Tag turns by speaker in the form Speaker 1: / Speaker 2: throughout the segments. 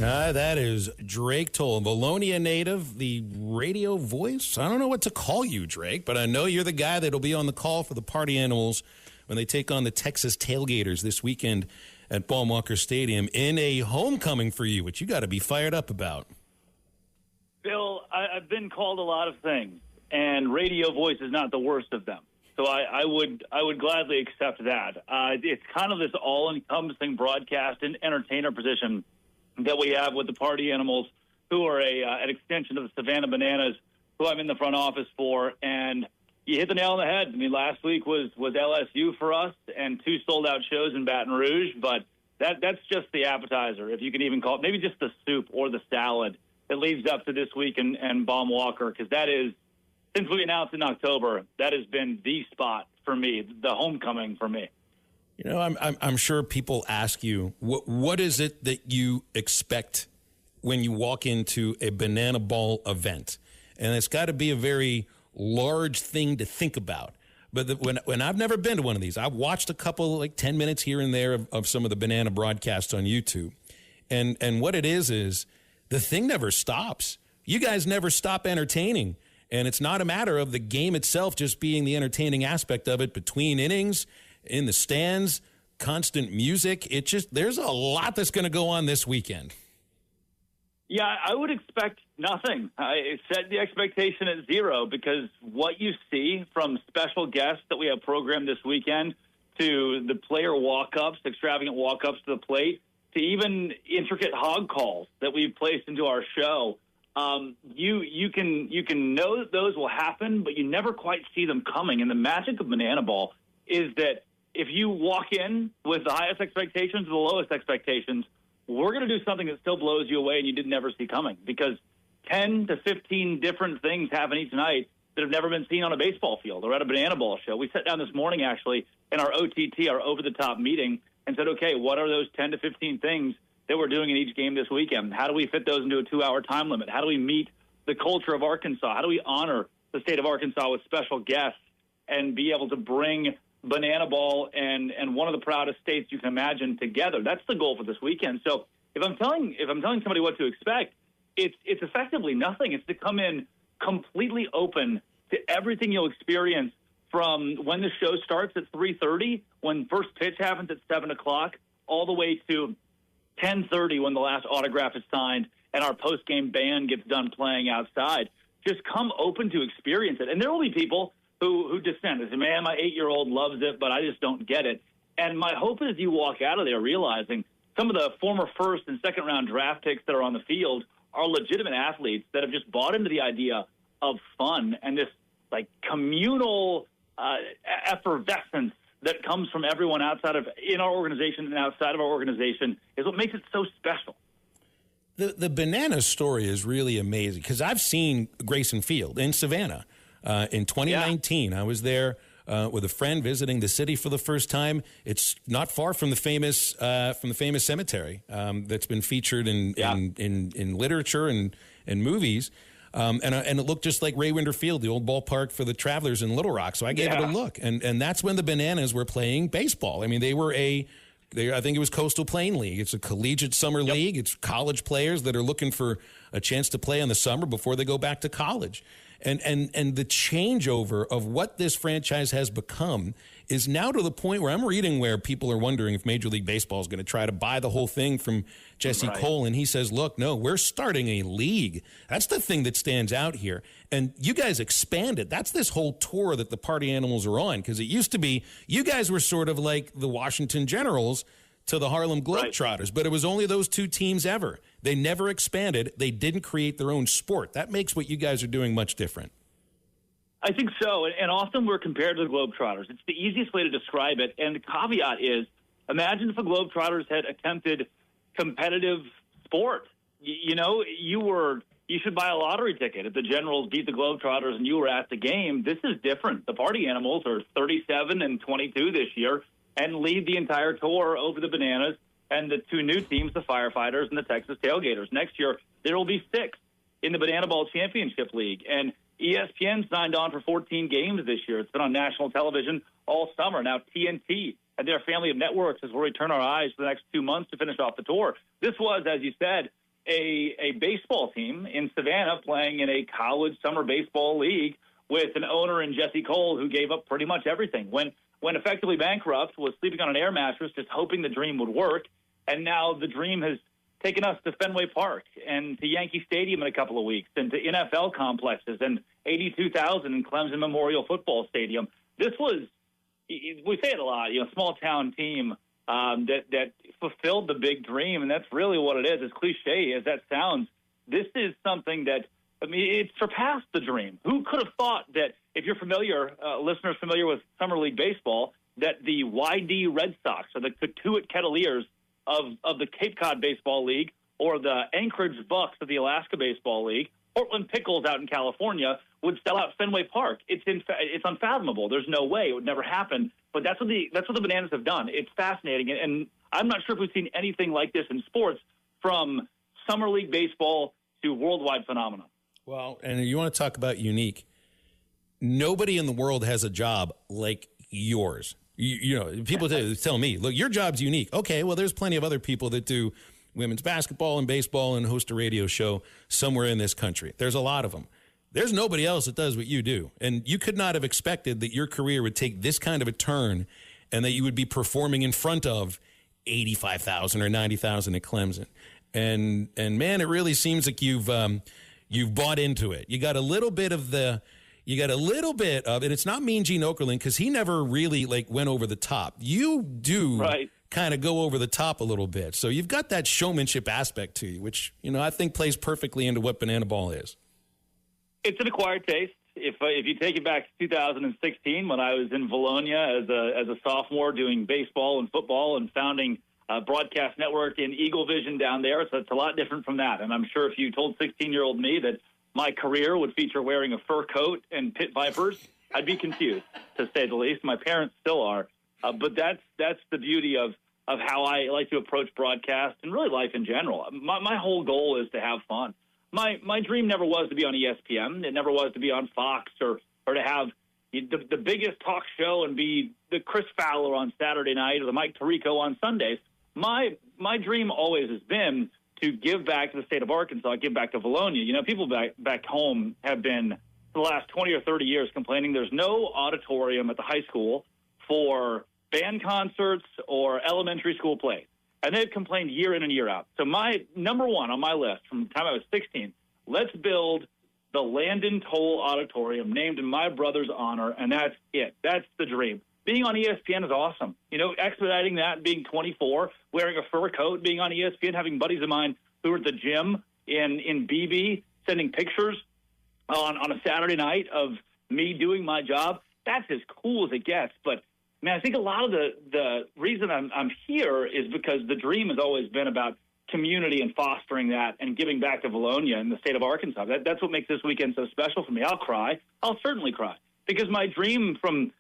Speaker 1: That is Drake Toll, Vilonia native, the radio voice. I don't know what to call you, Drake, but I know you're the guy that'll be on the call for the Party Animals when they take on the Texas Tailgaters this weekend at Baum-Walker Stadium in a homecoming for you, which you got to be fired up about.
Speaker 2: Bill, I've been called a lot of things, and radio voice is not the worst of them. So I would gladly accept that. It's kind of this all-encompassing broadcast and entertainer position that we have with the Party Animals, who are an extension of the Savannah Bananas, who I'm in the front office for. And you hit the nail on the head. I mean, last week was LSU for us and 2 sold-out shows in Baton Rouge, but that's just the appetizer, if you can even call it. Maybe just the soup or the salad that leads up to this week and Baum-Walker, because that is, since we announced in October, that has been the spot for me, the homecoming for me.
Speaker 1: You know, I'm sure people ask you, what is it that you expect when you walk into a banana ball event? And it's got to be a very large thing to think about. But when I've never been to one of these, I've watched a couple, like 10 minutes here and there of some of the banana broadcasts on YouTube. And what it is the thing never stops. You guys never stop entertaining. And it's not a matter of the game itself just being the entertaining aspect of it between innings, in the stands, constant music. There's a lot that's going to go on this weekend.
Speaker 2: Yeah, I would expect nothing. I set the expectation at 0 because what you see from special guests that we have programmed this weekend to the player walk-ups, extravagant walk-ups to the plate, to even intricate hog calls that we've placed into our show, you can know that those will happen, but you never quite see them coming. And the magic of Banana Ball is that if you walk in with the highest expectations or the lowest expectations, we're going to do something that still blows you away and you didn't ever see coming, because 10 to 15 different things happen each night that have never been seen on a baseball field or at a Banana Ball show. We sat down this morning, actually, in our OTT, our over-the-top meeting, and said, okay, what are those 10 to 15 things that we're doing in each game this weekend? How do we fit those into a 2-hour time limit? How do we meet the culture of Arkansas? How do we honor the state of Arkansas with special guests and be able to bring Banana Ball and one of the proudest states you can imagine together? That's the goal for this weekend. So if I'm telling somebody what to expect, it's effectively nothing. It's to come in completely open to everything you'll experience from when the show starts at 3:30, when first pitch happens at 7 o'clock, all the way to 10:30 when the last autograph is signed and our post-game band gets done playing outside. Just come open to experience it. And there will be people who dissent. They say, man, my 8-year-old loves it, but I just don't get it. And my hope is you walk out of there realizing some of the former first and second-round draft picks that are on the field are legitimate athletes that have just bought into the idea of fun and this, like, communal effervescence that comes from everyone in our organization and outside of our organization is what makes it so special.
Speaker 1: The banana story is really amazing because I've seen Grayson Field in Savannah. In 2019, I was there with a friend visiting the city for the first time. It's not far from the famous cemetery that's been featured in literature and movies. And it looked just like Ray Winder Field, the old ballpark for the Travelers in Little Rock. So I gave it a look. And that's when the Bananas were playing baseball. I mean, I think it was Coastal Plain League. It's a collegiate summer league. It's college players that are looking for a chance to play in the summer before they go back to college. And the changeover of what this franchise has become is now to the point where I'm reading where people are wondering if Major League Baseball is going to try to buy the whole thing from Jesse Cole. And he says, look, no, we're starting a league. That's the thing that stands out here. And you guys expanded. That's this whole tour that the Party Animals are on, because it used to be you guys were sort of like the Washington Generals to the Harlem Globetrotters, but it was only those 2 teams ever. They never expanded. They didn't create their own sport. That makes what you guys are doing much different.
Speaker 2: I think so, and often we're compared to the Globetrotters. It's the easiest way to describe it, and the caveat is, imagine if the Globetrotters had attempted competitive sport. You should buy a lottery ticket if the Generals beat the Globetrotters and you were at the game. This is different. The Party Animals are 37-22 this year and lead the entire tour over the Bananas and the 2 new teams, the Firefighters and the Texas Tailgaters. Next year, there will be 6 in the Banana Ball Championship League. And ESPN signed on for 14 games this year. It's been on national television all summer. Now TNT and their family of networks is where we turn our eyes for the next 2 months to finish off the tour. This was, as you said, a baseball team in Savannah playing in a college summer baseball league with an owner in Jesse Cole who gave up pretty much everything. When effectively bankrupt, was sleeping on an air mattress just hoping the dream would work. And now the dream has taken us to Fenway Park and to Yankee Stadium in a couple of weeks and to NFL complexes and 82,000 in Clemson Memorial Football Stadium. This was, we say it a lot, small town team that fulfilled the big dream, and that's really what it is. As cliche as that sounds, this is something that, it surpassed the dream. Who could have thought that, if you're familiar, listeners familiar with Summer League Baseball, that the YD Red Sox or the Katuitt Kettleers of the Cape Cod Baseball League or the Anchorage Bucks of the Alaska Baseball League, Portland Pickles out in California, would sell out Fenway Park. It's unfathomable. There's no way. It would never happen. But that's what the Bananas have done. It's fascinating. And I'm not sure if we've seen anything like this in sports, from Summer League Baseball to worldwide phenomenon.
Speaker 1: Well, and you want to talk about unique. Nobody in the world has a job like yours. People tell me, look, your job's unique. Okay, well, there's plenty of other people that do women's basketball and baseball and host a radio show somewhere in this country. There's a lot of them. There's nobody else that does what you do. And you could not have expected that your career would take this kind of a turn and that you would be performing in front of 85,000 or 90,000 at Clemson. And man, it really seems like you've bought into it. You got a little bit of it. It's not Mean Gene Okerlund, because he never really went over the top. You do kind of go over the top a little bit. So you've got that showmanship aspect to you, which, I think plays perfectly into what Banana Ball is. It's
Speaker 2: an acquired taste. If you take it back to 2016, when I was in Vilonia as a sophomore doing baseball and football and founding a broadcast network in Eagle Vision down there, so it's a lot different from that. And I'm sure if you told 16-year-old me that my career would feature wearing a fur coat and pit vipers, I'd be confused, to say the least. My parents still are. But that's the beauty of how I like to approach broadcast and really life in general. My whole goal is to have fun. My dream never was to be on ESPN. It never was to be on Fox or to have the biggest talk show and be the Chris Fowler on Saturday night or the Mike Tirico on Sundays. My dream always has been to give back to the state of Arkansas, give back to Vilonia. People back home have been, for the last 20 or 30 years, complaining there's no auditorium at the high school for band concerts or elementary school plays. And they've complained year in and year out. So my number one on my list from the time I was 16, let's build the Landon Toll Auditorium named in my brother's honor, and that's it. That's the dream. Being on ESPN is awesome. Expediting that, being 24, wearing a fur coat, being on ESPN, having buddies of mine who are at the gym in BB, sending pictures on a Saturday night of me doing my job. That's as cool as it gets. But, man, I think a lot of the reason I'm here is because the dream has always been about community and fostering that and giving back to Vilonia and the state of Arkansas. That's what makes this weekend so special for me. I'll cry. I'll certainly cry. Because my dream from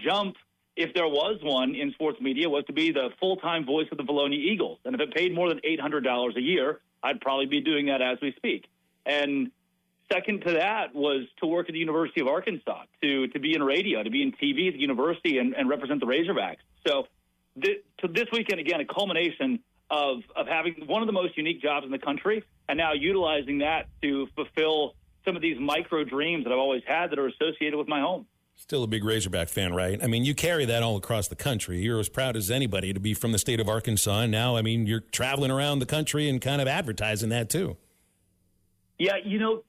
Speaker 2: jump, if there was one in sports media, was to be the full-time voice of the Vilonia Eagles. And if it paid more than $800 a year, I'd probably be doing that as we speak. And second to that was to work at the University of Arkansas, to be in radio, to be in TV at the university and represent the Razorbacks. So this weekend, again, a culmination of having one of the most unique jobs in the country and now utilizing that to fulfill some of these micro dreams that I've always had that are associated with my home.
Speaker 1: Still a big Razorback fan, right? I mean, you carry that all across the country. You're as proud as anybody to be from the state of Arkansas. And now, you're traveling around the country and kind of advertising that too.
Speaker 2: Yeah,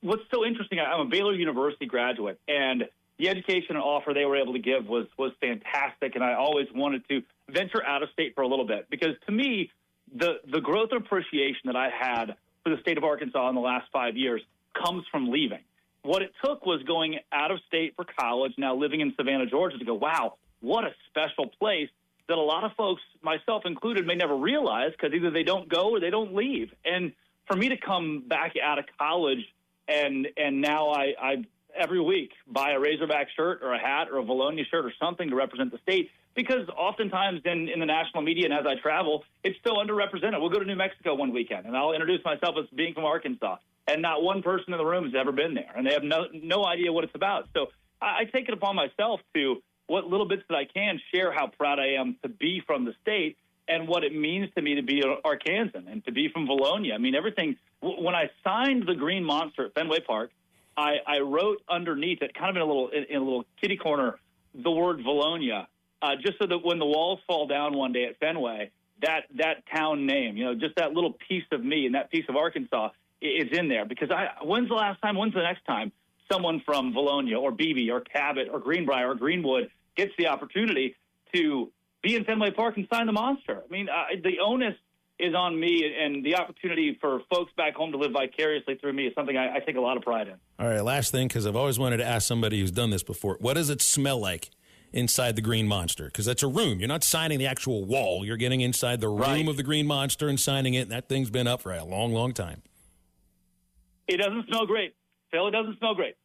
Speaker 2: what's so interesting, I'm a Baylor University graduate, and the education and offer they were able to give was fantastic, and I always wanted to venture out of state for a little bit, because to me, the growth and appreciation that I had for the state of Arkansas in the last 5 years comes from leaving. What it took was going out of state for college, now living in Savannah, Georgia, to go, wow, what a special place that a lot of folks, myself included, may never realize, because either they don't go or they don't leave. And for me to come back out of college and now I every week buy a Razorback shirt or a hat or a Vilonia shirt or something to represent the state, because oftentimes in the national media and as I travel, it's so underrepresented. We'll go to New Mexico one weekend, and I'll introduce myself as being from Arkansas, and not one person in the room has ever been there, and they have no idea what it's about. So I take it upon myself to, what little bits that I can, share how proud I am to be from the state. and what it means to me to be an Arkansan and to be from Vilonia. I mean, everything. When I signed the Green Monster at Fenway Park, I wrote underneath it, kind of in a little kitty corner, the word Vilonia, just so that when the walls fall down one day at Fenway, that town name, just that little piece of me and that piece of Arkansas is in there. Because when's the next time someone from Vilonia or Beebe or Cabot or Greenbrier or Greenwood gets the opportunity to be in Fenway Park and sign the Monster? I mean, the onus is on me, and the opportunity for folks back home to live vicariously through me is something I take a lot of pride in.
Speaker 1: All right, last thing, because I've always wanted to ask somebody who's done this before. What does it smell like inside the Green Monster? Because that's a room. You're not signing the actual wall. You're getting inside the room of the Green Monster and signing it, and that thing's been up for a long, long time.
Speaker 2: It doesn't smell great, Phil. It doesn't smell great.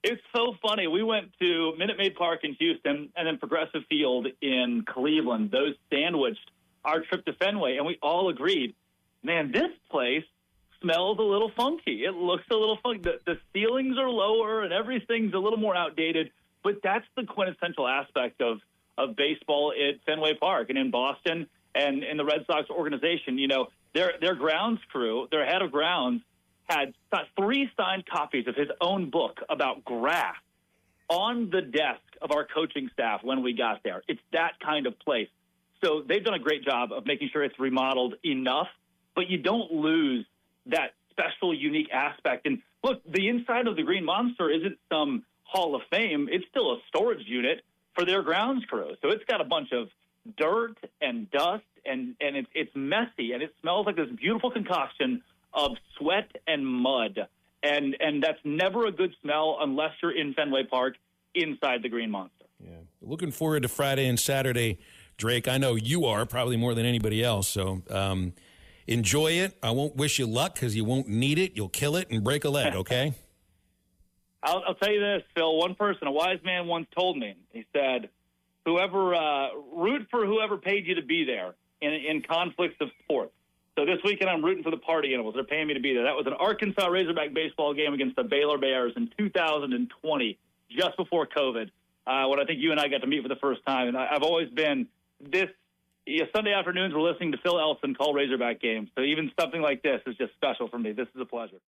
Speaker 2: It's so funny. We went to Minute Maid Park in Houston and then Progressive Field in Cleveland. Those sandwiched our trip to Fenway, and we all agreed, man, this place smells a little funky. It looks a little funky. The ceilings are lower and everything's a little more outdated, but that's the quintessential aspect of baseball at Fenway Park and in Boston and in the Red Sox organization. Their grounds crew, their head of grounds, had 3 signed copies of his own book about grass on the desk of our coaching staff when we got there. It's that kind of place. So they've done a great job of making sure it's remodeled enough, but you don't lose that special, unique aspect. And look, the inside of the Green Monster isn't some Hall of Fame. It's still a storage unit for their grounds crew. So it's got a bunch of dirt and dust, and it's messy, and it smells like this beautiful concoction of sweat and mud, and that's never a good smell unless you're in Fenway Park inside the Green Monster.
Speaker 1: Yeah, looking forward to Friday and Saturday, Drake. I know you are probably more than anybody else, so enjoy it. I won't wish you luck because you won't need it. You'll kill it and break a leg, okay?
Speaker 2: I'll tell you this, Phil. One person, a wise man, once told me, he said, root for whoever paid you to be there in conflicts of sports. So this weekend, I'm rooting for the party animals. They're paying me to be there. That was an Arkansas Razorback baseball game against the Baylor Bears in 2020, just before COVID, when I think you and I got to meet for the first time. And I've always been Sunday afternoons, we're listening to Phil Elson call Razorback games. So even something like this is just special for me. This is a pleasure.